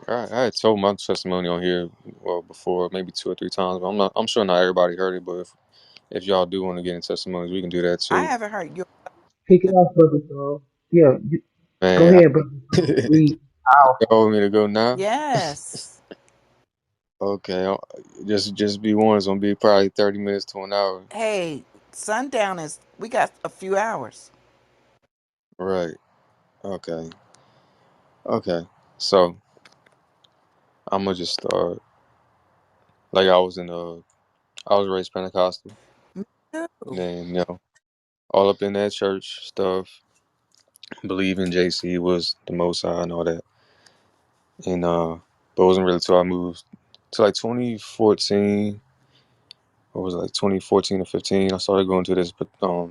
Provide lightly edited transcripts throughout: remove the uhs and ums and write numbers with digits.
I had told my testimony on here well before, maybe 2 or 3 times, but I'm sure not everybody heard it. But if y'all do want to get in testimonies, we can do that I too. haven't heard your Kick it off, brother Charles. Yeah, go Man, ahead, brother Charles. Read you powerful. want me to go now? yes. Okay, just be one. It's gonna be probably 30 minutes to an hour. Hey, sundown is we got a few hours. Right. Okay. Okay. So I'm gonna just start. Like I was raised Pentecostal. Me too. Then all up in that church stuff. Believe in JC was the Most High and all that. And but it wasn't really till I moved to like 2014. Or was it like 2014 or 15? I started going to this, but because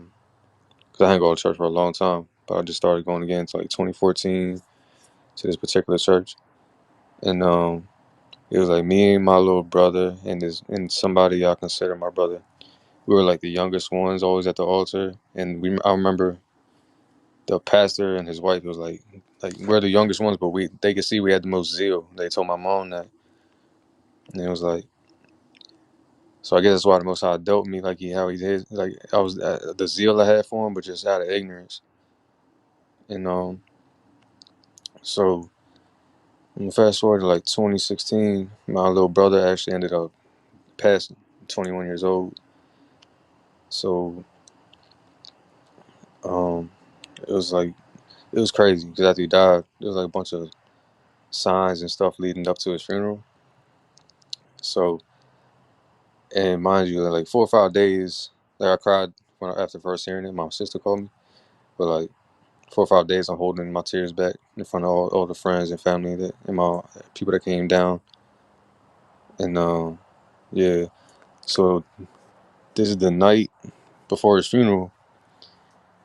I hadn't gone to church for a long time. But I just started going again to like 2014 to this particular church. And it was like me and my little brother and somebody I consider my brother. We were like the youngest ones, always at the altar. And I remember the pastor and his wife was like we're the youngest ones, but they could see we had the most zeal. They told my mom that, and it was like, so I guess that's why the Most High dealt me like how he did. Like I was the zeal I had for him, but just out of ignorance. And so fast forward to like 2016, my little brother actually ended up passing, 21 years old. So um, it was like it was crazy because after he died, there was like a bunch of signs and stuff leading up to his funeral. So, and mind you, like 4 or 5 days, like I cried after first hearing it. My sister called me, but like 4 or 5 days, I'm holding my tears back in front of all the friends and family and my people that came down. And yeah, so this is the night before his funeral,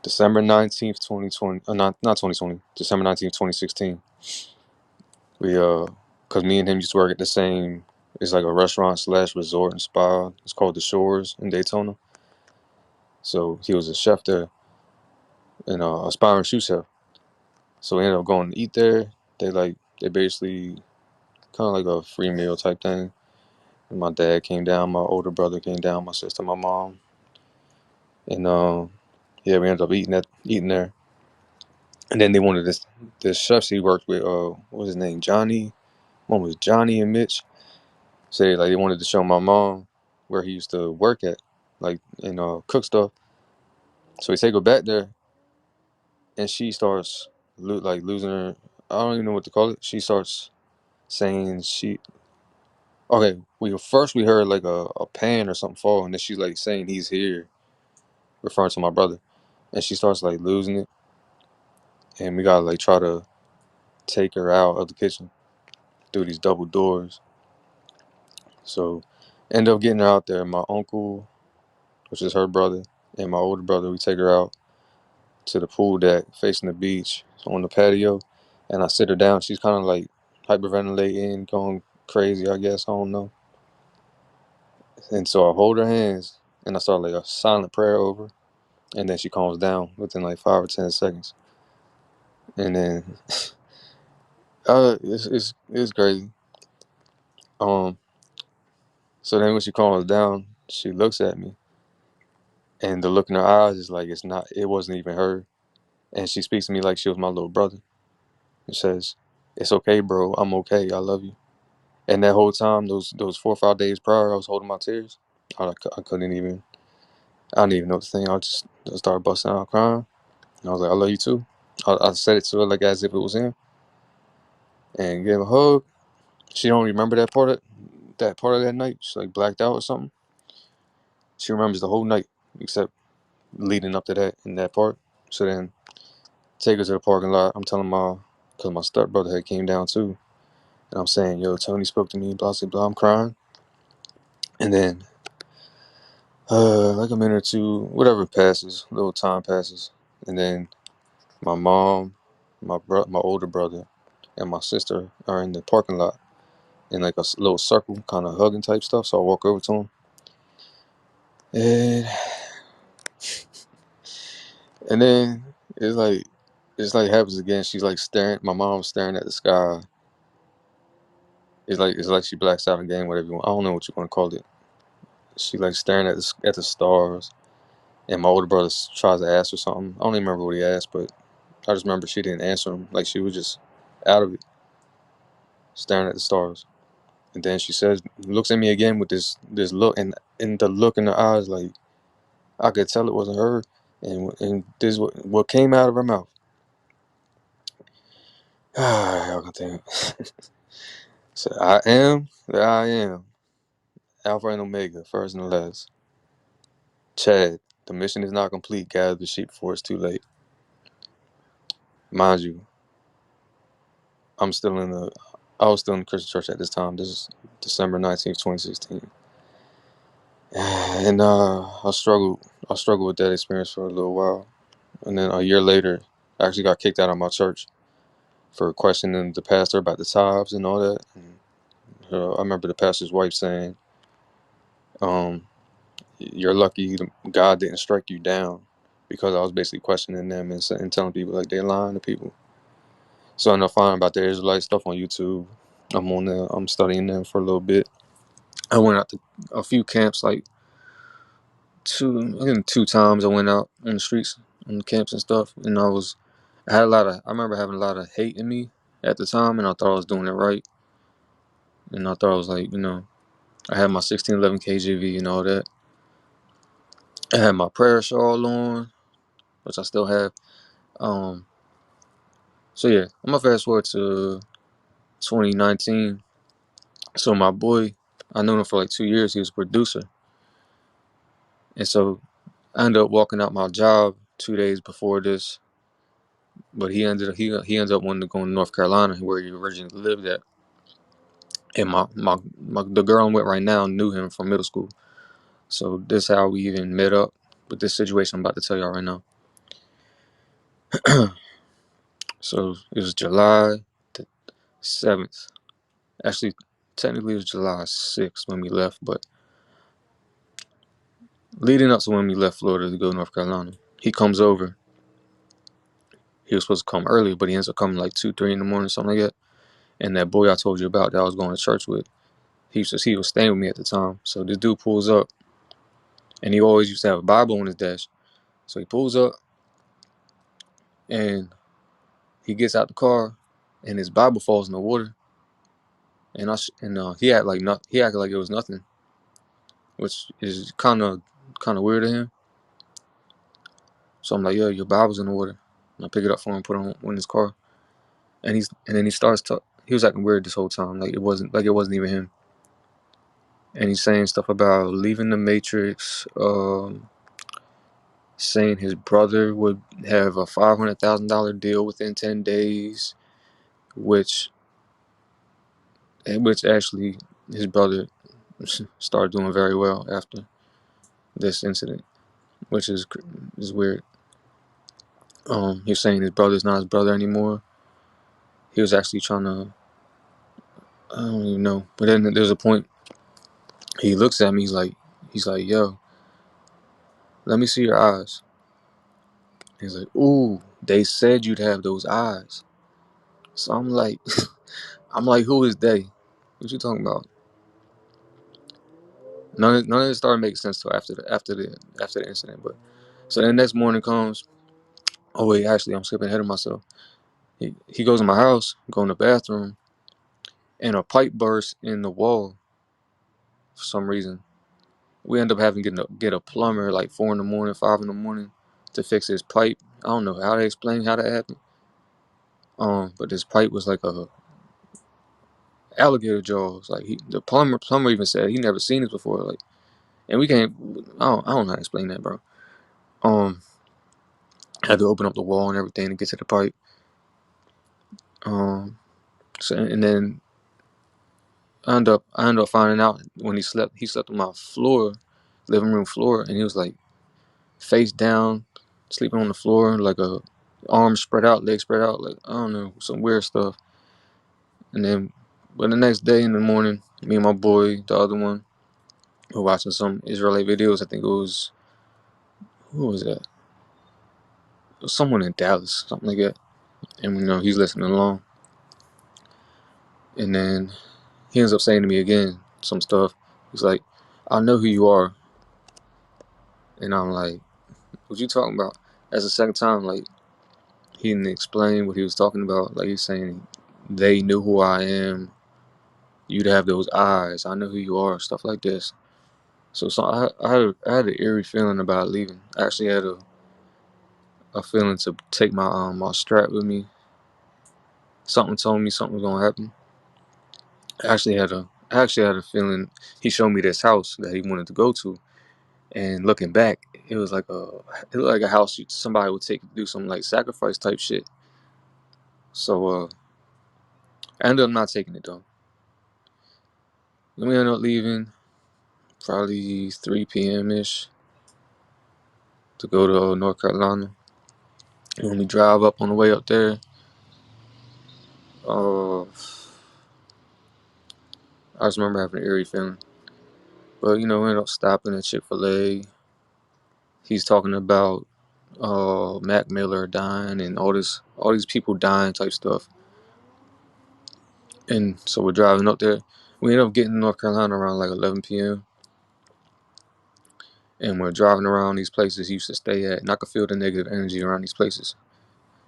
December 19th, 2020. Not 2020, December 19th, 2016. We cause me and him used to work at the same. It's like a restaurant slash resort and spa. It's called the Shores in Daytona. So he was a chef there and aspiring sous chef. So we ended up going to eat there. They basically kind of like a free meal type thing. And my dad came down, my older brother came down, my sister, my mom, and yeah, we ended up eating there. And then they wanted this chefs he worked with. What was his name? Johnny. One was Johnny and Mitch. Say like they wanted to show my mom where he used to work at, like and cook stuff. So we take her back there, and she starts losing her. I don't even know what to call it. She starts saying she. Okay, we heard like a pan or something fall, and then she's like saying he's here, referring to my brother, and she starts like losing it, and we gotta like try to take her out of the kitchen through these double doors. So end up getting her out there. My uncle, which is her brother, and my older brother, we take her out to the pool deck facing the beach on the patio, and I sit her down. She's kind of like hyperventilating, going crazy, I guess. I don't know. And so I hold her hands and I start like a silent prayer over, and then she calms down within like 5 or 10 seconds, and then it's crazy. Um, so then when she calms down, she looks at me, and the look in her eyes is like it wasn't even her, and she speaks to me like she was my little brother. It says, "It's okay, bro. I'm okay. I love you." And that whole time, those 4 or 5 days prior, I was holding my tears. I couldn't even. I didn't even know the thing. I started busting out crying, and I was like, "I love you too." I said it to her like as if it was him, and gave a hug. She don't remember that part of that night. She's like blacked out or something. She remembers the whole night except leading up to that in that part. So then take her to the parking lot. I'm telling because my stepbrother had came down too, and I'm saying, "Yo, Tony spoke to me." Blah blah blah. I'm crying, and then like a minute or two, whatever passes, a little time passes, and then my mom, my older brother, and my sister are in the parking lot in like a little circle, kind of hugging type stuff. So I walk over to them, and then it's like happens again. She's like staring. My mom's staring at the sky, It's like she blacks out again, whatever you want. I don't know what you want to call it. She like staring at the stars, and my older brother tries to ask her something. I don't even remember what he asked, but I just remember she didn't answer him. Like she was just out of it, staring at the stars. And then she says, looks at me again with this look, and the look in her eyes, like I could tell it wasn't her. And this what came out of her mouth. Ah, I can think. So I am that I am, Alpha and Omega, first and last. Chad, the mission is not complete. Gather the sheep before it's too late. Mind you, I'm still in the. I was still in the Christian church at this time. This is December 19th, 2016, and I struggled. I struggled with that experience for a little while, and then a year later, I actually got kicked out of my church for questioning the pastor about the tithes and all that. And, I remember the pastor's wife saying, "You're lucky God didn't strike you down," because I was basically questioning them and telling people like they're lying to people. So I end up finding about the Israelite stuff on YouTube. I'm on there. I'm studying them for a little bit. I went out to a few camps, like I think 2 times I went out on the streets, on the camps and stuff. And I remember having a lot of hate in me at the time, and I thought I was doing it right. And I thought I was like, I had my 1611 KJV and all that. I had my prayer shawl on, which I still have. Um, so yeah, I'm gonna fast forward to 2019. So my boy, I knew him for like 2 years. He was a producer, and so I ended up walking out my job 2 days before this. But he ended up wanting to go to North Carolina, where he originally lived at. And the girl I'm with right now knew him from middle school. So this is how we even met up with this situation I'm about to tell y'all right now. So it was July the 7th. Actually, technically it was July 6th when we left, but leading up to when we left Florida to go to North Carolina, he comes over. He was supposed to come early, but he ends up coming like 2, 3 in the morning, something like that. And that boy I told you about that I was going to church with, he was staying with me at the time. So this dude pulls up, and he always used to have a Bible on his desk. So he pulls up, and he gets out the car, and his Bible falls in the water. And he acted like it was nothing, which is kind of weird to him. So I'm like, yo, your Bible's in the water. And I pick it up for him, put it on his car, and then he starts to. He was acting weird this whole time, like it wasn't even him. And he's saying stuff about leaving the Matrix, saying his brother would have a $500,000 deal within 10 days, which actually his brother started doing very well after this incident, which is weird. He's saying his brother's not his brother anymore. He was actually trying to, I don't even know. But then there's a point he looks at me. He's like, yo, let me see your eyes. He's like, ooh, they said you'd have those eyes. So I'm like, who is they? What you talking about? None of it started making sense till after the incident. But so the next morning comes. Oh wait, actually, I'm skipping ahead of myself. He goes in my house, go in the bathroom, and a pipe bursts in the wall for some reason. We end up having to get a plumber like 4 in the morning, 5 in the morning to fix his pipe. I don't know how to explain how that happened. But this pipe was like a alligator jaws. Like the plumber even said he never seen this before. Like, and we can't. I don't know how to explain that, bro. Had to open up the wall and everything to get to the pipe. So and then I end up finding out when he slept on my floor, living room floor, and he was like face down, sleeping on the floor, like a arms spread out, legs spread out, like I don't know, some weird stuff. And then, but the next day in the morning, me and my boy, the other one, were watching some Israelite videos. I think it was who was that? It was someone in Dallas, something like that. And he's listening along. And then he ends up saying to me again some stuff. He's like, I know who you are. And I'm like, what you talking about? That's the second time, like, he didn't explain what he was talking about. Like, he's saying, they knew who I am. You'd have those eyes. I know who you are. Stuff like this. So I had an eerie feeling about leaving. I actually had a feeling to take my strap with me. Something told me something was gonna happen. I actually had a feeling. He showed me this house that he wanted to go to, and looking back, it looked like a house somebody would take to do some like sacrifice type shit. So I ended up not taking it though. Then we ended up leaving probably 3 p.m. ish to go to North Carolina. And when we drive up on the way up there, uh, I just remember having an eerie feeling. But we ended up stopping at Chick-fil-A. He's talking about Mac Miller dying and all these people dying type stuff. And so we're driving up there. We end up getting to North Carolina around like 11 p.m. And we're driving around these places he used to stay at, and I could feel the negative energy around these places.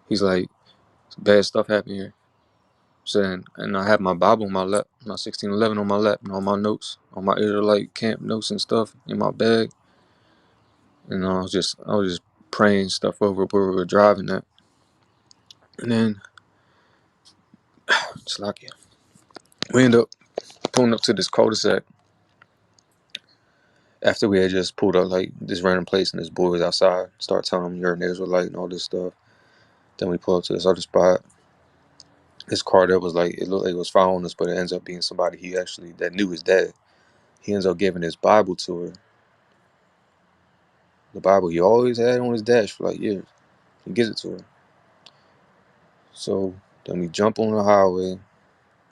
He's like, bad stuff happened here. So then, and I had my Bible on my lap, my 1611 on my lap, and all my notes, all my Israelite camp notes and stuff in my bag. And I was just praying stuff over where we were driving at. And then, it's like, yeah, we end up pulling up to this cul-de-sac after we had just pulled up like this random place, and this boy was outside, start telling him you're an Israelite and all this stuff. Then we pull up to this other spot. This car that was like, it looked like it was following us, but it ends up being somebody that knew his dad. He ends up giving his Bible to her. The Bible he always had on his dash for like years. He gives it to her. So then we jump on the highway.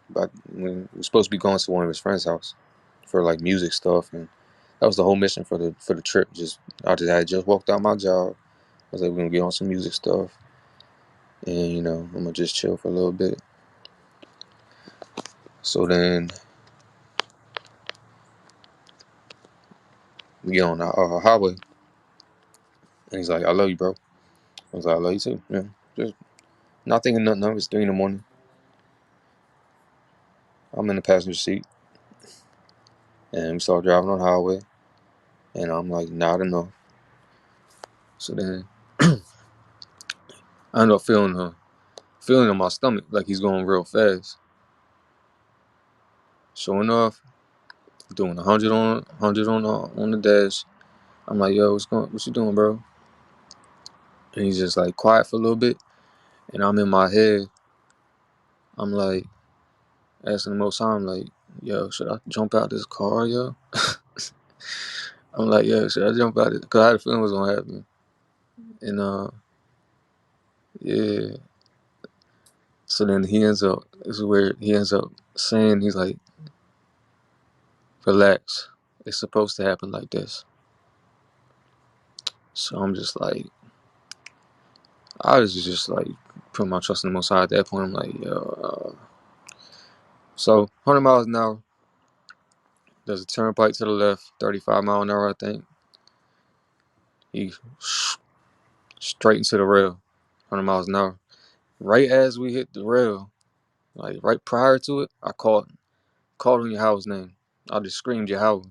But when we're supposed to be going to one of his friend's house for like music stuff, and that was the whole mission for the trip. I had just walked out my job. I was like, we're gonna get on some music stuff, and I'm gonna just chill for a little bit. So then we get on the highway, and he's like, "I love you, bro." I was like, "I love you too." Yeah, just not thinking nothing of it. It's 3 in the morning. I'm in the passenger seat, and we start driving on the highway, and I'm like, not enough. So then I end up feeling in my stomach like he's going real fast. Sure enough, doing 100 on the dash. I'm like, yo, what you doing, bro? And he's just like quiet for a little bit, and I'm in my head. I'm like asking the Most High, I'm like, yo, should I jump out this car, yo? I'm like, yo, should I jump out it? Cause I had a feeling it was gonna happen. And yeah. So then this is where he ends up saying, he's like, relax. It's supposed to happen like this. So I'm just like, I was just like putting my trust in the Most High at that point. I'm like, yo. So 100 miles an hour. There's a turnpike to the left, 35 mile an hour, I think. He straight into the rail, 100 miles an hour. Right as we hit the rail, like right prior to it, I called on YaH's name. I just screamed YaH.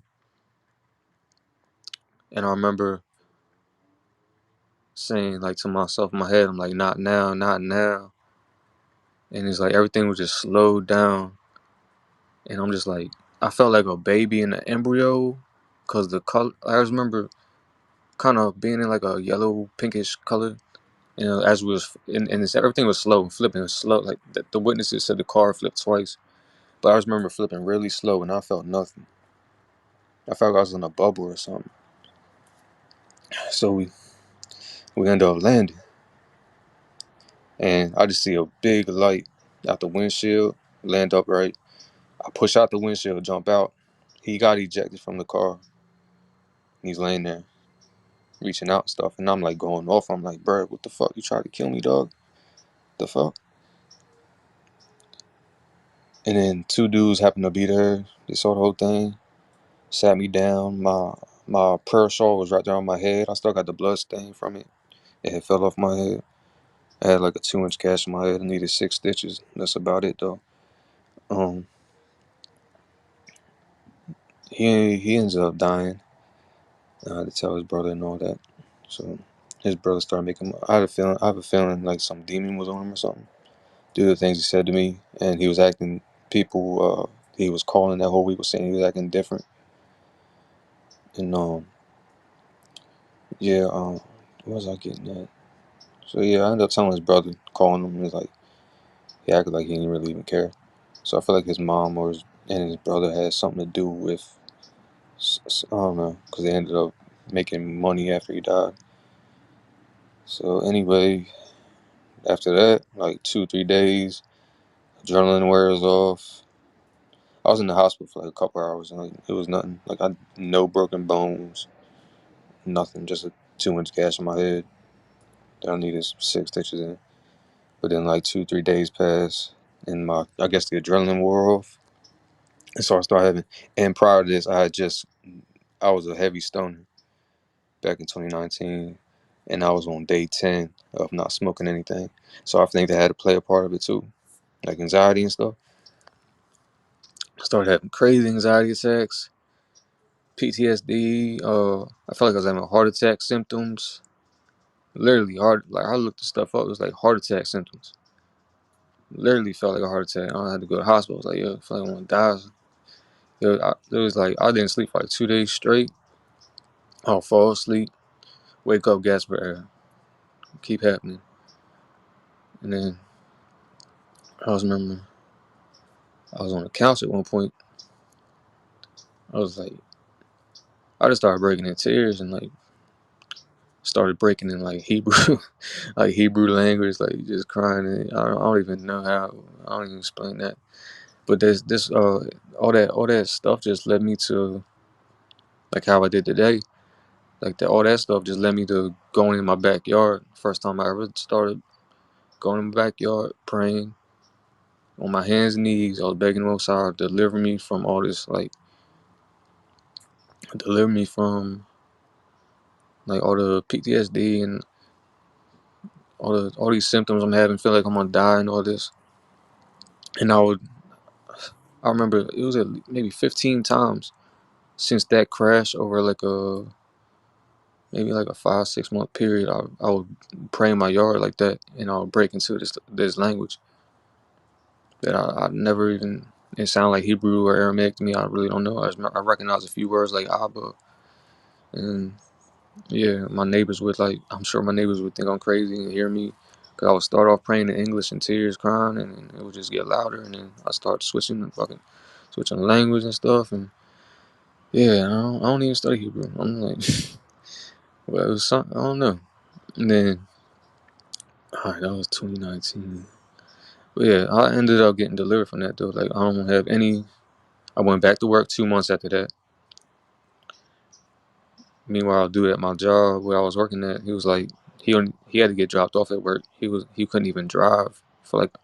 And I remember saying like to myself in my head, I'm like, not now, not now. And it's like everything was just slowed down. And I'm just like, I felt like a baby in an embryo. Cause the color, I just remember kind of being in like a yellow pinkish color. As we was, and everything was slow, flipping slow. Like the witnesses said the car flipped twice. But I just remember flipping really slow, and I felt nothing. I felt like I was in a bubble or something. So we end up landing, and I just see a big light out the windshield, land upright. I push out the windshield, jump out. He got ejected from the car. He's laying there, reaching out and stuff, and I'm like going off. I'm like, bro, what the fuck? You tried to kill me, dog? The fuck? And then two dudes happened to be there. They saw the whole thing, sat me down. My prayer shawl was right there on my head. I still got the blood stain from it. It had fell off my head. I had like a 2-inch gash in my head. I needed 6 stitches. That's about it though. Um, he ends up dying. I had to tell his brother and all that. So his brother started making. I have a feeling like some demon was on him or something. Due to the things he said to me, and he was acting. People he was calling that whole week was saying he was acting different. And yeah, what was I getting at? So yeah, I ended up telling his brother, calling him. He's like, he acted like he didn't really even care. So I feel like his mom and his brother had something to do with. I don't know, because they ended up making money after he died. So anyway, after that, like 2 3 days, adrenaline wears off. I was in the hospital for like a couple hours, and like, it was nothing. Like no broken bones, nothing. Just a 2-inch gash on my head that I needed 6 stitches in. But then like 2 3 days passed, and I guess the adrenaline wore off, and so I started having. And prior to this, I was a heavy stoner back in 2019, and I was on day 10 of not smoking anything. So I think that had to play a part of it too, like anxiety and stuff. I started having crazy anxiety attacks, PTSD. I felt like I was having heart attack symptoms. Literally heart. Like I looked the stuff up. It was like heart attack symptoms. Literally felt like a heart attack. I had to go to the hospital. I was like, yo, I feel like I want to die. It was like I didn't sleep for like 2 days straight. I'll fall asleep, wake up, gasp for air. Keep happening. And then remember I was on the couch at one point. I was like, I just started breaking in tears and like started breaking in like Hebrew, like Hebrew language, like just crying. And I don't even know how. I don't even explain that. But there's this all that stuff just led me to like how I did today. Like all that stuff just led me to going in my backyard. First time I ever started going in my backyard, praying on my hands and knees. I was begging the Most High, deliver me from all this, like deliver me from like all the PTSD and all these symptoms I'm having. Feel like I'm gonna die and all this. And I remember it was maybe 15 times since that crash over like maybe like a 5 6 month period. I would pray in my yard like that, and I would break into this language that I never even. It sounded like Hebrew or Aramaic to me. I really don't know. I recognize a few words like Abba, and yeah, my neighbors would like. I'm sure my neighbors would think I'm crazy and hear me, cause I would start off praying in English and tears, crying, and it would just get louder, and then I start switching the language and stuff, and yeah, I don't even study Hebrew. I'm like, well, it was something I don't know. And then, all right, that was 2019. But yeah, I ended up getting delivered from that though. Like I don't have any. I went back to work 2 months after that. Meanwhile, dude at my job where I was working at, he was like, he had to get dropped off at work. He couldn't even drive for like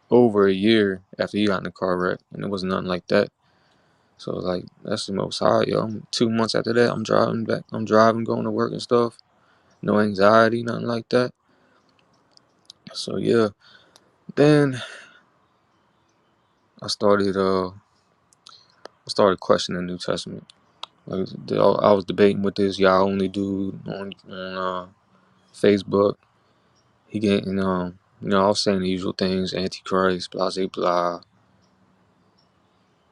over a year after he got in a car wreck, and it was nothing like that. So like that's the most high, yo. 2 months after that, I'm driving back. I'm driving, going to work and stuff. No anxiety, nothing like that. So yeah. Then I started questioning the New Testament. Like I was debating with this YaH only dude on Facebook. He getting I was saying the usual things, Antichrist, blah blah blah.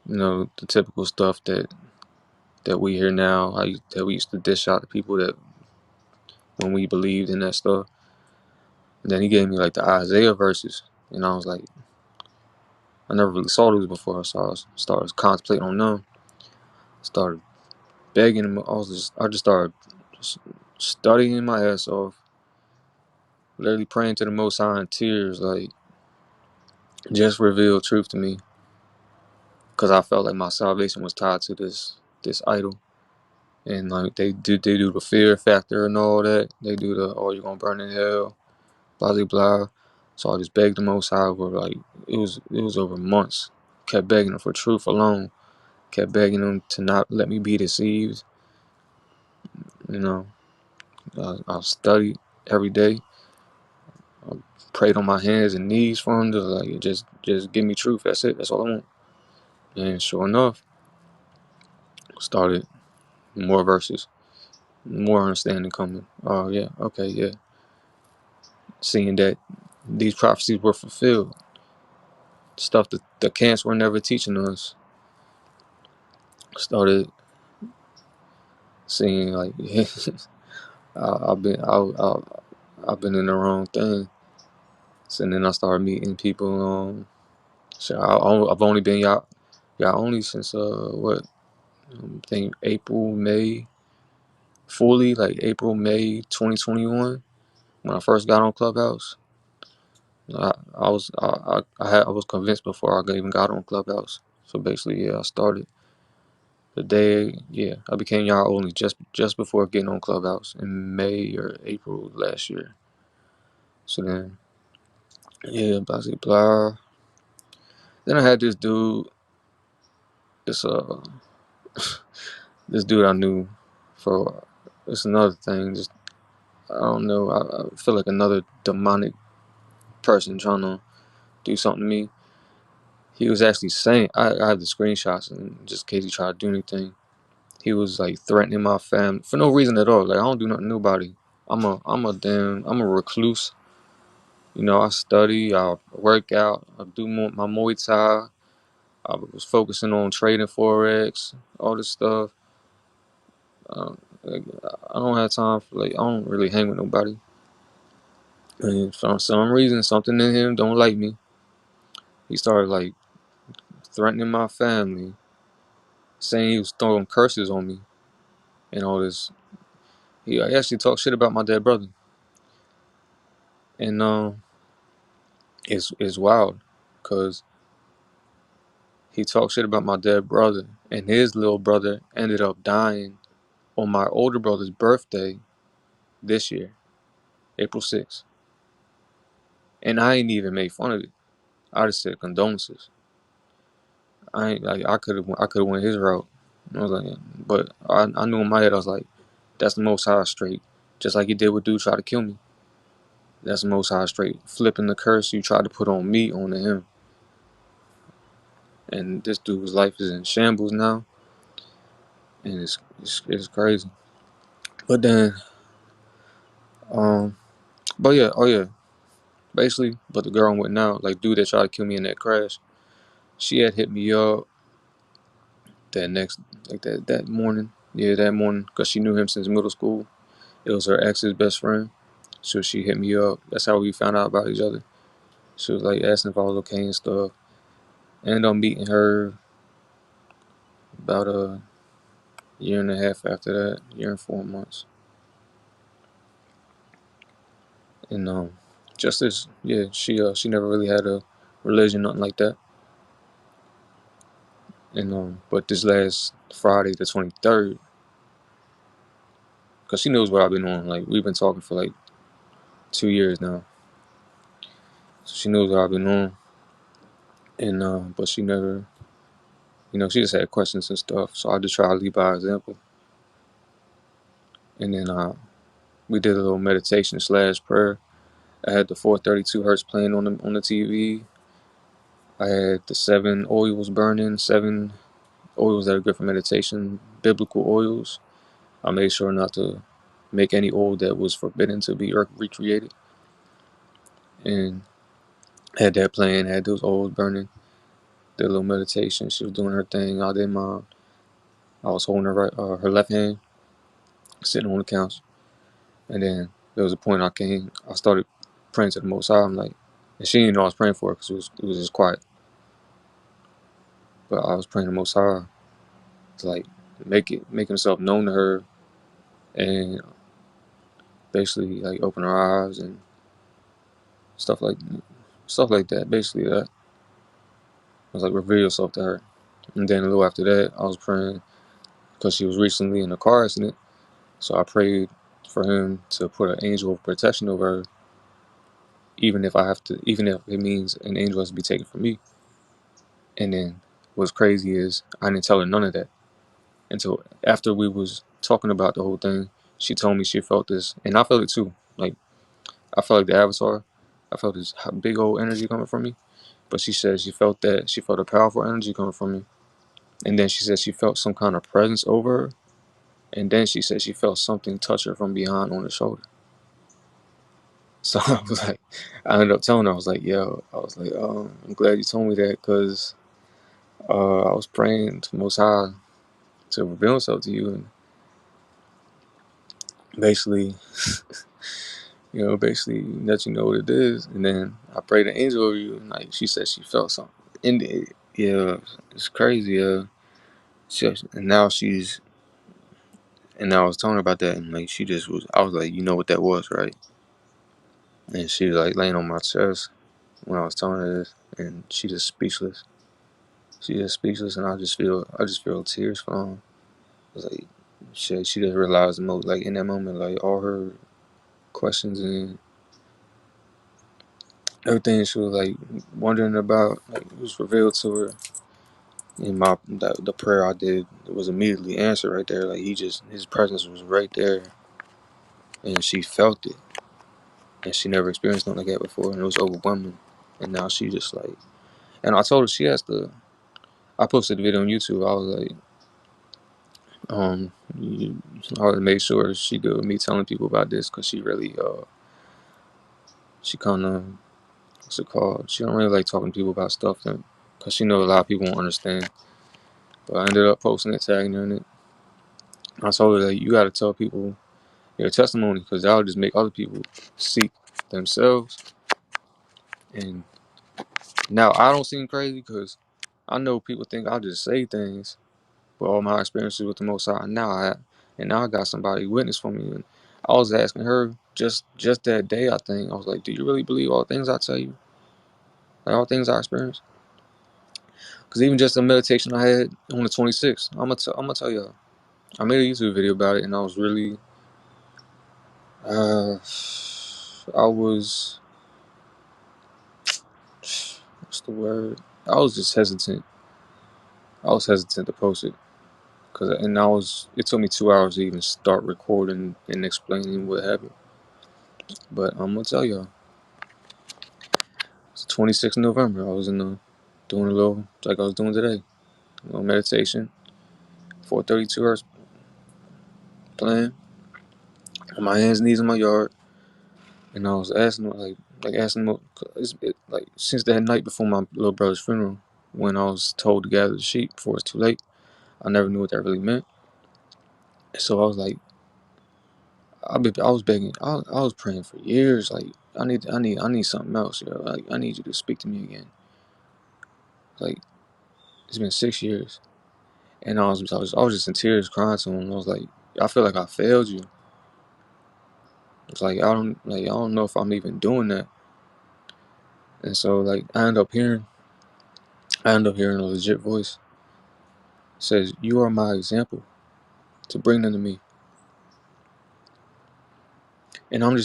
The typical stuff that we hear now. That we used to dish out to people that when we believed in that stuff. And then he gave me like the Isaiah verses, and I was like, I never really saw those before, so I started contemplating on them. Started begging him. I just started studying my ass off, literally praying to the Most High in tears, like just reveal truth to me, because I felt like my salvation was tied to this idol, and like they do the fear factor and all that. They do the you're gonna burn in hell, blah blah blah. So I just begged the Most High for like it was over months. kept begging them for truth alone, kept begging them to not let me be deceived. You know, I studied every day. I prayed on my hands and knees for them to like just give me truth. That's it. That's all I want. And sure enough, started more verses, more understanding coming. Oh yeah, okay, yeah. Seeing that these prophecies were fulfilled, stuff that the camps were never teaching us. Started seeing like I've been in the wrong thing. So then I started meeting people. So I've only been y'all only since what I think April May fully like April May 2021 when I first got on Clubhouse. I was convinced before I even got on Clubhouse. So basically, yeah, I started the day. Yeah, I became y'all only just before getting on Clubhouse in May or April last year. So then, yeah, blah blah blah. Then I had this dude. This this dude I knew for. It's another thing. Just I don't know. I feel like another demonic person trying to do something to me. He was actually saying, I have the screenshots, and just in case he tried to do anything, he was like threatening my family for no reason at all. Like I don't do nothing to nobody. I'm a recluse. You know, I study, I work out, I do my Muay Thai. I was focusing on trading forex, all this stuff. Like, I don't have time for like I don't really hang with nobody. And for some reason, something in him don't like me. He started like threatening my family, saying he was throwing curses on me and all this. He actually talked shit about my dead brother, and it's wild, cause he talked shit about my dead brother, and his little brother ended up dying on my older brother's birthday this year, April 6th, and I ain't even made fun of it. I just said condolences. I ain't like I could have went his route. I was like, but I knew in my head I was like, that's the Most High straight, just like he did with dude try to kill me. That's the Most High straight, flipping the curse you tried to put on me onto him. And this dude's life is in shambles now, and it's crazy. But then, um, but yeah, oh yeah, basically, but the girl I'm with now, like dude that tried to kill me in that crash, she had hit me up that next, like that morning, yeah, that morning, cause she knew him since middle school. It was her ex's best friend, so she hit me up. That's how we found out about each other. She was like asking if I was okay and stuff. Ended up meeting her about a year and a half after that, year and 4 months. And just as yeah, she never really had a religion, nothing like that. And but this last Friday, the 23rd, because she knows what I've been on. Like we've been talking for like 2 years now, so she knows what I've been on. And but she never, she just had questions and stuff. So I just try to lead by example. And then we did a little meditation slash prayer. I had the 432 hertz playing on the TV. I had the 7 oils burning, 7 oils that are good for meditation, biblical oils. I made sure not to make any oil that was forbidden to be recreated. And had that playing, had those oils burning, did a little meditation. She was doing her thing. I did mine. I was holding her left hand, sitting on the couch. And then there was a point I started praying to the Most High. I'm like, and she didn't know I was praying for her because it was just quiet. But I was praying to the Most High to like make himself known to her and basically like open her eyes and stuff like that. Basically that. I was like reveal yourself to her. And then a little after that, I was praying because she was recently in a car accident. So I prayed for him to put an angel of protection over her, even if it means an angel has to be taken from me. And then what's crazy is I didn't tell her none of that until after we was talking about the whole thing. She told me she felt this, and I felt it too. Like I felt like the avatar. I felt this big old energy coming from me. But she said she felt that she felt a powerful energy coming from me. And then she said she felt some kind of presence over her. And then she said she felt something touch her from behind on the shoulder. So I was like, I ended up telling her, I was like, yo, I was like, I'm glad you told me that because I was praying to Most High to reveal himself to you and basically, basically let you know what it is. And then I prayed an angel over you, and like she said she felt something. And yeah, it's crazy. And now and now I was telling her about that, and like she just was. I was like, you know what that was, right? And she was like laying on my chest when I was telling her this, and she just speechless. She just speechless, and I just feel tears flowing. I was like, she just realized the most, like in that moment, like all her questions and everything she was like wondering about, like it was revealed to her. And the prayer I did was immediately answered right there. Like his presence was right there, and she felt it, and she never experienced nothing like that before, and it was overwhelming. And now she just like, and I told her she has to. I posted the video on YouTube. I was like, um, I would make sure she good with me telling people about this because she really, she kind of, what's it called? She don't really like talking to people about stuff because she knows a lot of people won't understand. But I ended up posting it, tagging her in it. I told her that you got to tell people your testimony because that'll just make other people seek themselves. And now I don't seem crazy because I know people think I just say things, but all my experiences with the Most High now I got somebody witness for me. And I was asking her just that day. I think I was like, "Do you really believe all things I tell you? Like all things I experienced?" Because even just the meditation I had on the 26th, I'm gonna tell y'all. I made a YouTube video about it, and I was really, I was, what's the word? I was just hesitant. I was hesitant to post it it took me 2 hours to even start recording and explaining what happened. But I'm gonna tell y'all, it's 26th November. I was doing a little like I was doing today, a little meditation, 432 hours playing on my hands and knees in my yard, and I was asking asking him, like since that night before my little brother's funeral, when I was told to gather the sheep before it's too late, I never knew what that really meant. So I was like, I was begging, I was praying for years, like I need something else, yo. Like I need you to speak to me again. Like it's been 6 years, and I was just in tears, crying to him. I was like, I feel like I failed you. It's like I don't know if I'm even doing that. And so like I end up hearing a legit voice. It says, "You are my example to bring them to me." And I'm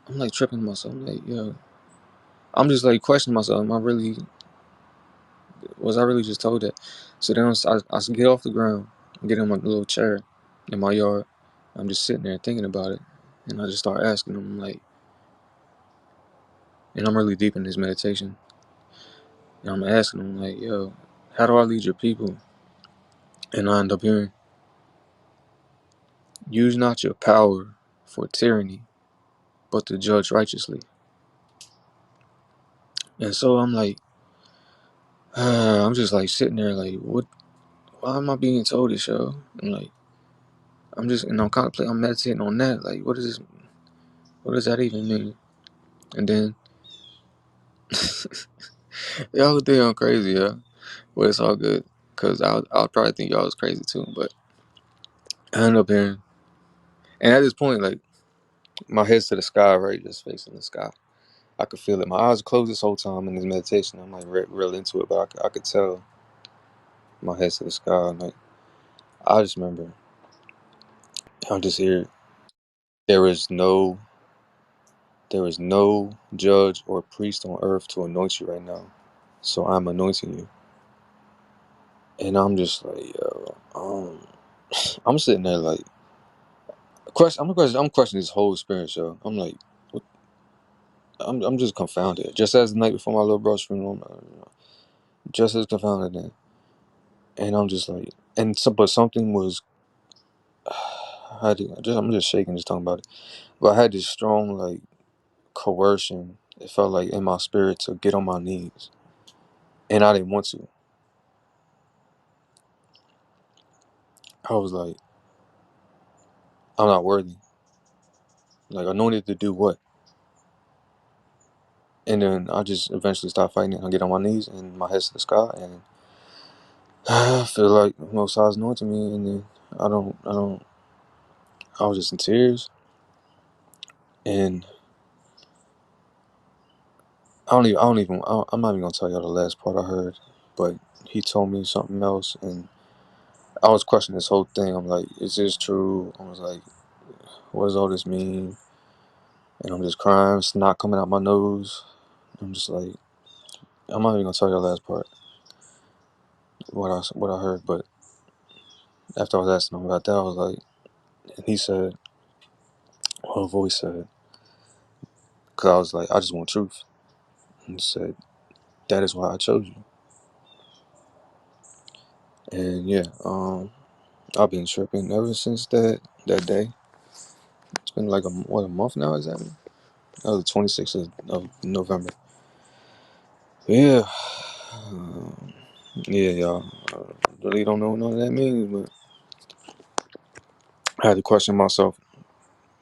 like tripping myself. I'm like, yo, I'm just like questioning myself. Was I really just told that? So then I get off the ground and get in my little chair in my yard. I'm just sitting there thinking about it. And I just start asking him, like, and I'm really deep in this meditation. And I'm asking him, like, yo, how do I lead your people? And I end up hearing, use not your power for tyranny, but to judge righteously. And so I'm like, I'm just like sitting there, like, what? Why am I being told this, yo? And like, I'm contemplating, I'm meditating on that. Like, what is this? What does that even mean? And then y'all would think I'm crazy, yeah. But it's all good. Cause I'll probably think y'all was crazy too. But I end up hearing, and at this point, like my head's to the sky, right, just facing the sky. I could feel it. My eyes are closed this whole time in this meditation. I'm like real into it, but I could tell my head's to the sky. And like I just remember, I just hear, there is no, there is no judge or priest on earth to anoint you right now. so I'm anointing you. And I'm just like, yo, I'm sitting there like, I'm questioning this whole experience, yo. I'm like, what, I'm just confounded. Just as the night before my little brother's funeral, just as confounded then. And I'm just like, but something was, I'm just shaking just talking about it. But I had this strong like coercion. It felt like in my spirit to get on my knees, and I didn't want to. I was like, I'm not worthy. Like anointed to do what? And then I just eventually start fighting it. I get on my knees and my head's to the sky, and I feel like Most High's anointing me, and then I don't. I was just in tears, and I'm not even gonna tell y'all the last part I heard, but he told me something else, and I was questioning this whole thing. I'm like, is this true? I was like, what does all this mean? And I'm just crying, snot coming out my nose. I'm just like, I'm not even gonna tell y'all the last part, what I heard, but after I was asking him about that, I was like, and he said, well, a voice said, because I was like, I just want truth. And he said, that is why I chose you. And yeah, I've been tripping ever since that day. It's been like a month now exactly. That was the 26th of November. But yeah, yeah, y'all. I really don't know what none of that means, but I had to question myself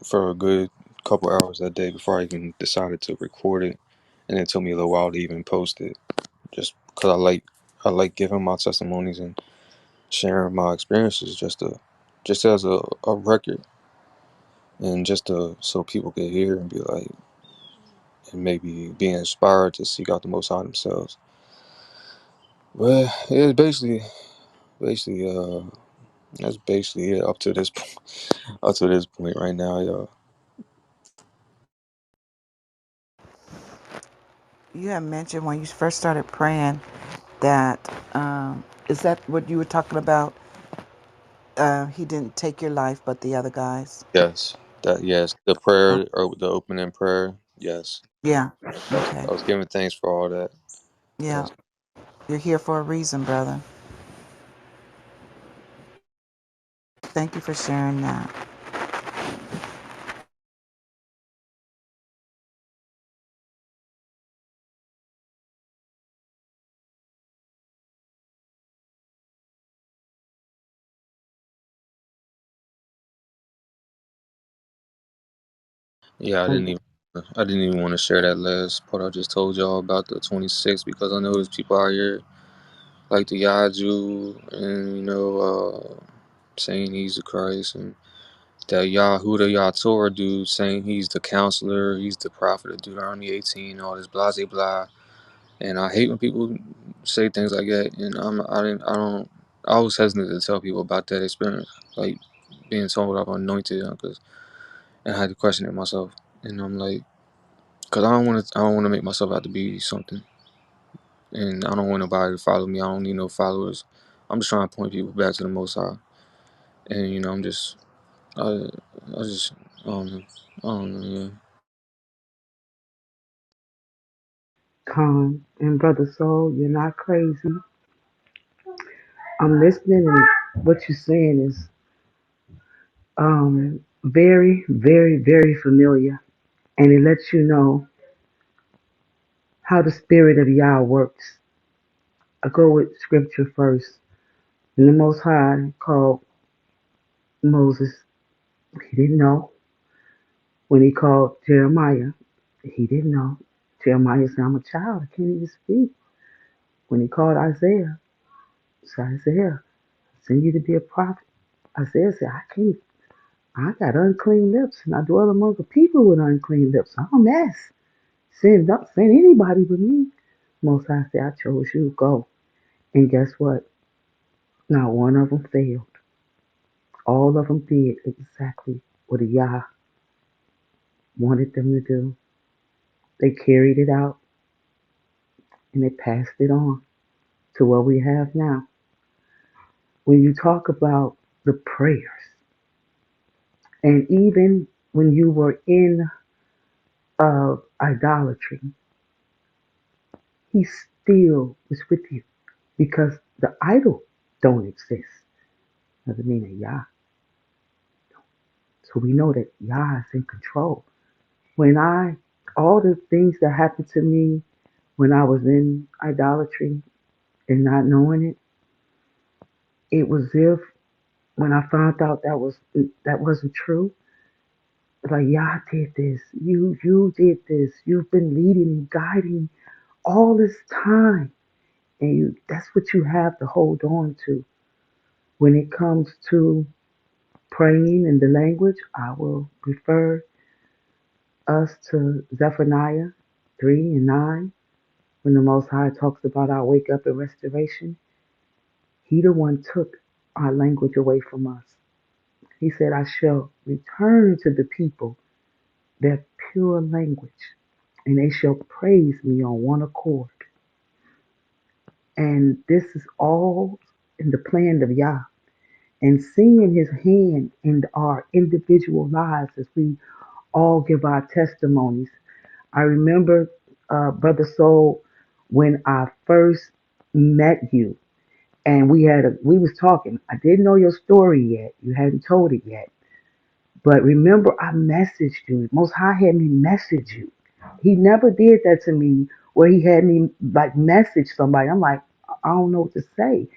for a good couple hours that day before I even decided to record it, and it took me a little while to even post it, just because I like giving my testimonies and sharing my experiences just as a record, and just so people could hear and be like, and maybe be inspired to seek out the Most High themselves. Well, it's basically that's basically it up to this up to this point right now, y'all. You have mentioned when you first started praying that is that what you were talking about? He didn't take your life, but the other guys. Yes, the Oh, prayer or the opening prayer. Yes, yeah. Okay. I was giving thanks for all that. Yeah. Yes. You're here for a reason, brother. Thank you for sharing that. Yeah, I didn't even want to share that last part I just told y'all about the 26th, because I know there's people out here like the YaH and saying he's the Christ, and that Yahuda Yator dude saying he's the counselor, he's the prophet of Deuteronomy 18, all this blah blah blah. And I hate when people say things like that. And I was hesitant to tell people about that experience, like being told I'm anointed, and I had to question it myself. And I'm like, cause I don't want to make myself out to be something, and I don't want nobody to follow me. I don't need no followers. I'm just trying to point people back to the Most High. And I'm just, I just, I don't know, I don't know, yeah. Con and Brother Soul, you're not crazy. I'm listening, and what you're saying is very, very, very familiar. And it lets you know how the spirit of Yah works. I go with scripture first. And the Most High called Moses. He didn't know. When he called Jeremiah, he didn't know. Jeremiah said, I'm a child. I can't even speak. When he called Isaiah, he said, Isaiah, I send you to be a prophet. Isaiah said, I can't. I got unclean lips, and I dwell among a people with unclean lips. I'm a mess. Don't send anybody but me. Most High said, I chose you. Go. And guess what? Not one of them failed. All of them did exactly what Yah wanted them to do. They carried it out. and they passed it on to what we have now. When you talk about the prayers, and even when you were in idolatry, he still was with you because the idol don't exist. Doesn't mean that Yah. So we know that Yah is in control. When all the things that happened to me when I was in idolatry and not knowing it, it was if when I found out that wasn't true, like Yah did this, you did this, you've been leading and guiding all this time, and that's what you have to hold on to when it comes to praying in the language. I will refer us to Zephaniah 3 and 9 when the Most High talks about our wake up and restoration. He the one took our language away from us. He said, I shall return to the people their pure language, and they shall praise me on one accord. And this is all in the plan of Yah. And seeing his hand in our individual lives as we all give our testimonies. I remember, Brother Soul, when I first met you, and we was talking. I didn't know your story yet. You hadn't told it yet. But remember, I messaged you. Most High had me message you. He never did that to me where he had me like message somebody. I'm like, I don't know what to say.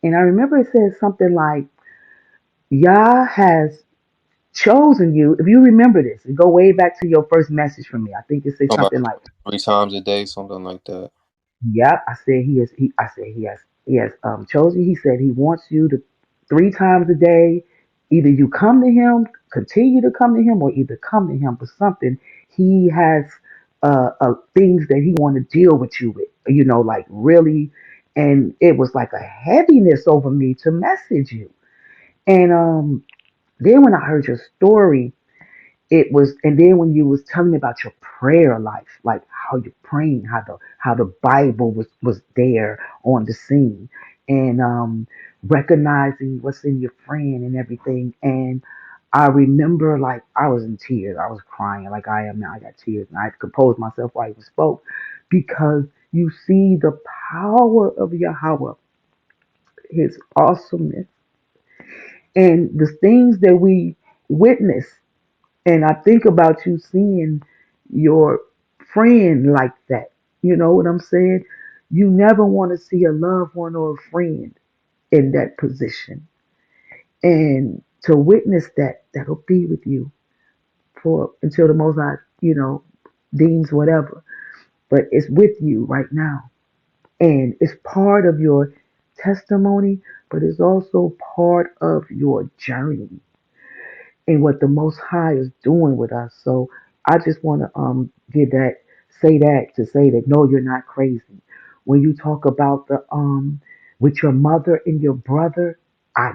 And I remember it said something like, Yah has chosen you. If you remember this, and go way back to your first message from me. I think it said About something like, 3 times a day, something like that. yeah, I said he is. I said he has chosen. He said he wants you to 3 times a day. Either you come to him, continue to come to him, or either come to him for something. He has things that he want to deal with you with. Like really, and it was like a heaviness over me to message you. And then when I heard your story, it was, and then when you was telling me about your prayer life, like how you're praying, how the Bible was there on the scene, and recognizing what's in your friend and everything. And I remember, like, I was in tears, I was crying like I am now. I got tears, and I had to compose myself while you spoke, because you see the power of Yahweh, his awesomeness, and the things that we witness. And I think about you seeing your friend like that. You know what I'm saying? You never want to see a loved one or a friend in that position. And to witness that, that'll be with you for until the Most High, deems whatever. But it's with you right now. And it's part of your testimony, but it's also part of your journey and what the Most High is doing with us. So I just want to give that, say that to say that no, you're not crazy. When you talk about the with your mother and your brother, I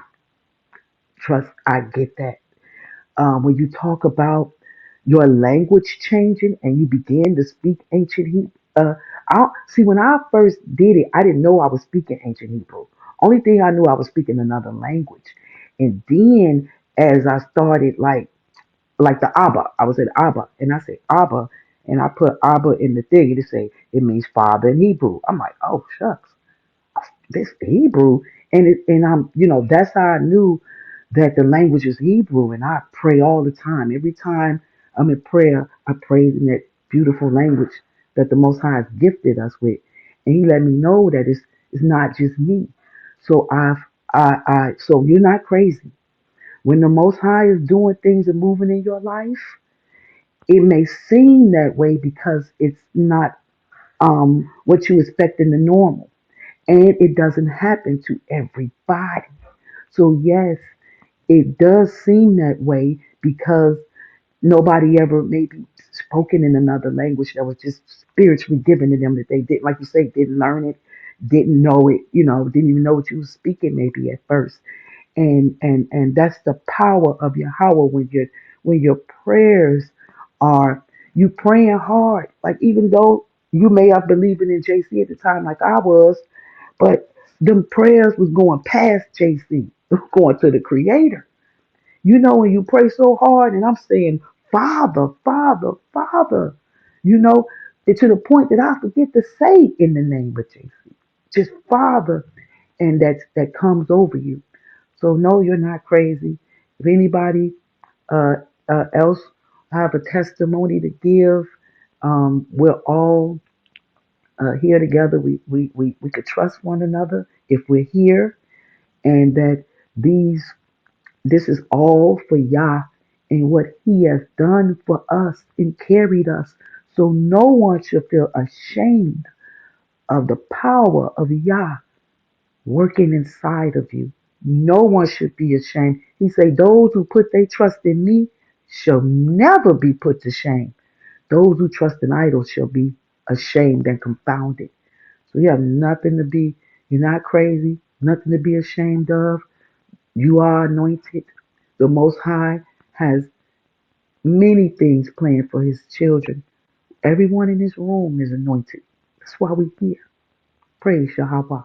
I get that. When you talk about your language changing and you begin to speak ancient Hebrew, I see when I first did it, I didn't know I was speaking ancient Hebrew. Only thing I knew I was speaking another language, and then as I started like the Abba. I was at Abba and I said Abba and I put Abba in the thing and it say it means father in Hebrew. I'm like, oh shucks, this Hebrew. And I'm that's how I knew that the language is Hebrew, and I pray all the time. Every time I'm in prayer, I pray in that beautiful language that the Most High has gifted us with. And he let me know that it's not just me. So so you're not crazy. When the Most High is doing things and moving in your life, it may seem that way because it's not what you expect in the normal, and it doesn't happen to everybody. So yes, it does seem that way because nobody ever maybe spoken in another language that was just spiritually given to them, that they did, like you say, didn't learn it, didn't know it, didn't even know what you was speaking maybe at first. And that's the power of Yahweh when your prayers are, you praying hard, like even though You may have believed in JC at the time like I was, but them prayers was going past JC, going to the creator. You know, when you pray so hard and I'm saying, Father, Father, Father, you know, and to the point that I forget to say in the name of JC. Just Father, and that comes over you. So no, you're not crazy. If anybody uh, else have a testimony to give, we're all here together. We could trust one another if we're here, and that these this is all for Yah and what He has done for us and carried us. So no one should feel ashamed of the power of Yah working inside of you. No one should be ashamed. He say, those who put their trust in me shall never be put to shame. Those who trust in idols shall be ashamed and confounded. So you have nothing to be, you're not crazy, nothing to be ashamed of. You are anointed. The Most High has many things planned for His children. Everyone in this room is anointed. That's why we're here. Praise Yahweh.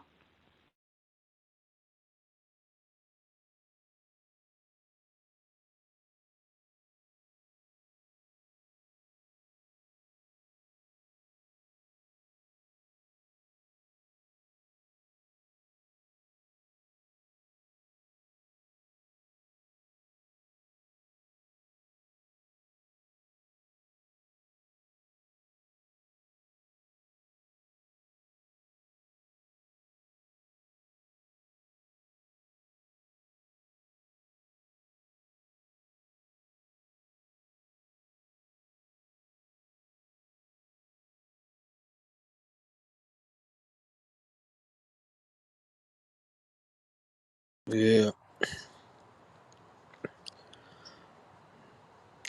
Yeah,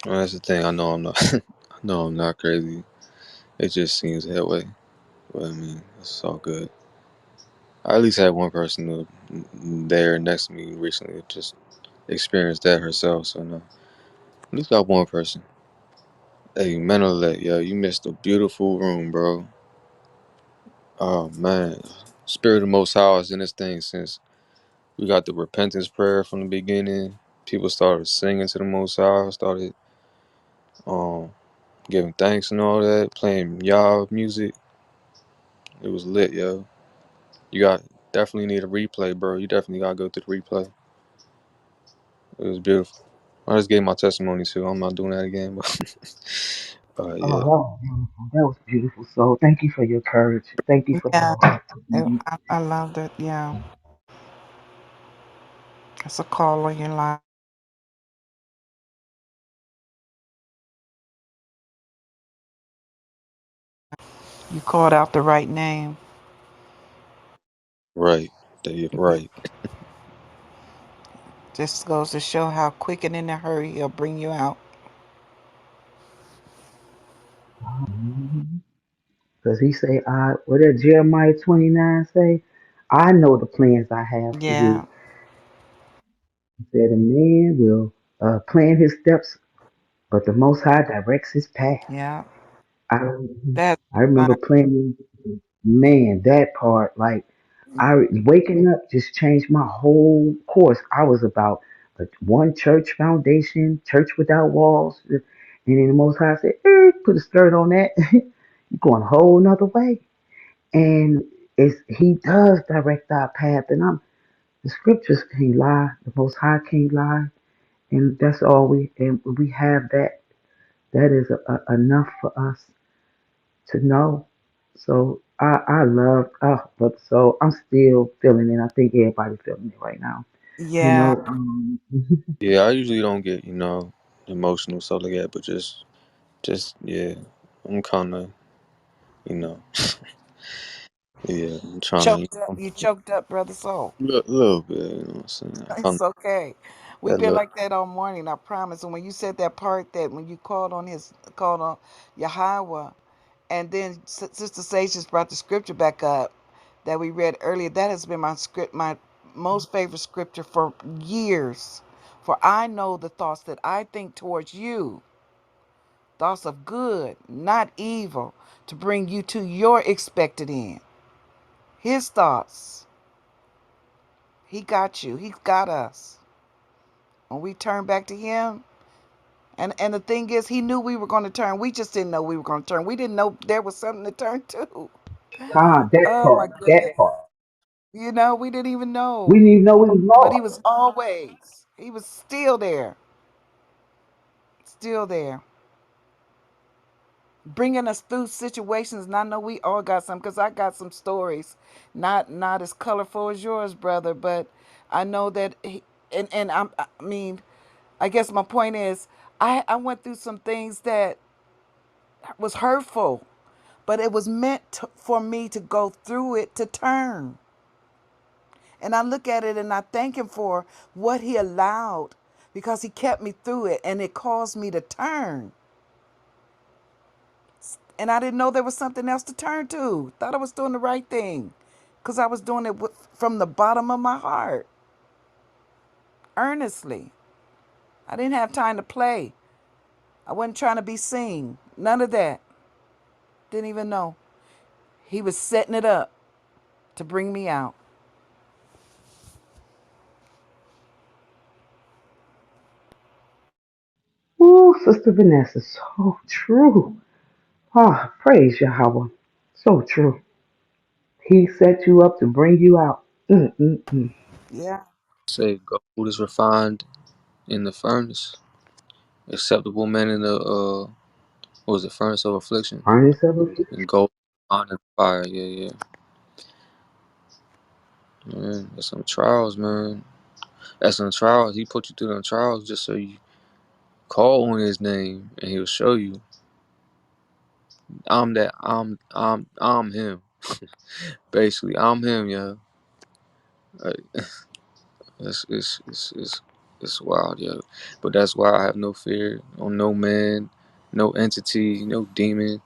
well, that's the thing. I know I'm not. I know I'm not crazy. It just seems that way. But I mean, it's all good. I at least had one person there next to me recently that just experienced that herself. So no, at least got one person. Hey, mental alert, yo, you missed a beautiful room, bro. Oh man, Spirit of Most High is in this thing since we got the repentance prayer from the beginning. People started singing to the Most High, started um giving thanks and all that, playing YaH music. It was lit, yo. You got definitely need a replay, bro. You definitely gotta go to the replay. It was beautiful. I just gave my testimony too. I'm not doing that again, but Oh, yeah, that was beautiful. That was beautiful. So thank you for your courage. Thank you for the Yeah, heart. I loved it. Yeah, it's a call on your life. You called out the right name. right. Right. Just goes to show how quick and in a hurry He'll bring you out. Because He say, what did Jeremiah 29 say? I know the plans I have for you. Yeah, He said, a man will plan his steps, but the Most High directs his path. yeah. I, That's I remember fine. planning, man, that part, like, waking up just changed my whole course. I was about one church foundation, church without walls. And then the Most High said, put a skirt on that. You're going a whole nother way. And He does direct our path. And the scriptures can't lie. The Most High can't lie. And that's all and we have that. That is enough for us to know. So I love, but so I'm still feeling it. I think everybody feeling it right now. You Yeah, know, Yeah, I usually don't get, emotional stuff like that, but just yeah, I'm kind of, you know, yeah, I'm trying to, choked up. You choked up, brother soul. little bit, you know what I'm saying? I kind It's of okay. We've that been little, like that all morning. I promise. And when you said that part, that when you called on Yahweh, and then Sister Sage just brought the scripture back up that we read earlier. That has been my most favorite scripture for years. For I know the thoughts that I think towards you, thoughts of good, not evil, to bring you to your expected end. His thoughts. He got you. He's got us. When we turn back to him, and the thing is, he knew we were going to turn. We just didn't know we were going to turn. We didn't know there was something to turn to. Ah, that Oh my part, that goodness. part. We didn't even We know. didn't even know we was But lost. he was still there. Still there. Bringing us through situations. And I know we all got some, because I got some stories. Not as colorful as yours, brother, but I know that I mean, I guess my point is, I went through some things that was hurtful, but it was for me to go through it to turn. And I look at it and I thank him for what he allowed, because he kept me through it and it caused me to turn. And I didn't know there was something else to turn to. Thought I was doing the right thing, because I was doing it from the bottom of my heart, earnestly. I didn't have time to play. I wasn't trying to be seen. None of that. Didn't even know. He was setting it up to bring me out. Ooh, Sister Vanessa, so true. Ah, praise Yahweh. So true. He set you up to bring you out. Mm. Yeah. Say gold is refined in the furnace, acceptable man in the what was it, furnace of affliction, Furnace of affliction. and gold refined in the fire. Yeah, yeah. Man, that's some trials, man. That's some trials. He put you through them trials just so you call on his name, and he'll show you. I'm that. I'm him. Basically, I'm him. Yeah. Like, it's wild, yo. But that's why I have no fear on no man, no entity, no demon,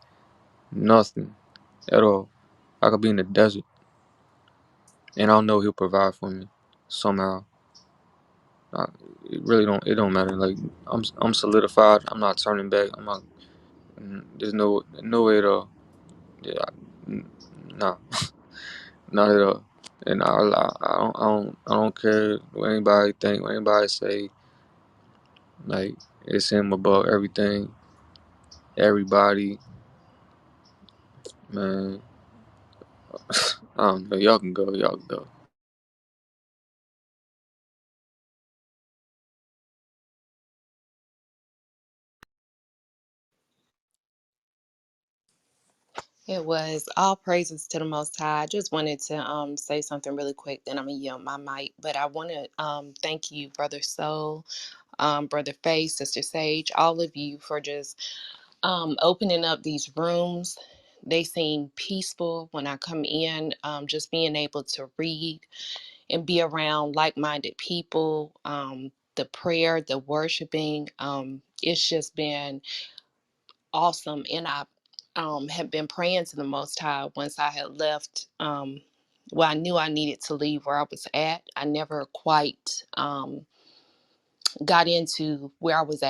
nothing at all. I could be in the desert, and I'll know he'll provide for me somehow. I, it really don't. It don't matter. Like I'm solidified. I'm not turning back. I'm not. There's no way at all. Yeah, nah, not at all. And I don't care what anybody think, what anybody say. Like it's him above everything, everybody, man. I don't know. Y'all can go. Y'all can go. It was all praises to the Most High. I just wanted to say something really quick, then I'm gonna yield my mic. But I want to thank you, Brother Soul, Brother Faith, Sister Sage, all of you for just opening up these rooms. They seem peaceful when I come in. Just being able to read and be around like-minded people. The prayer, the worshiping. It's just been awesome. And I had been praying to the Most High once I had left. Well, I knew I needed to leave where I was at. I never quite got into where I was at.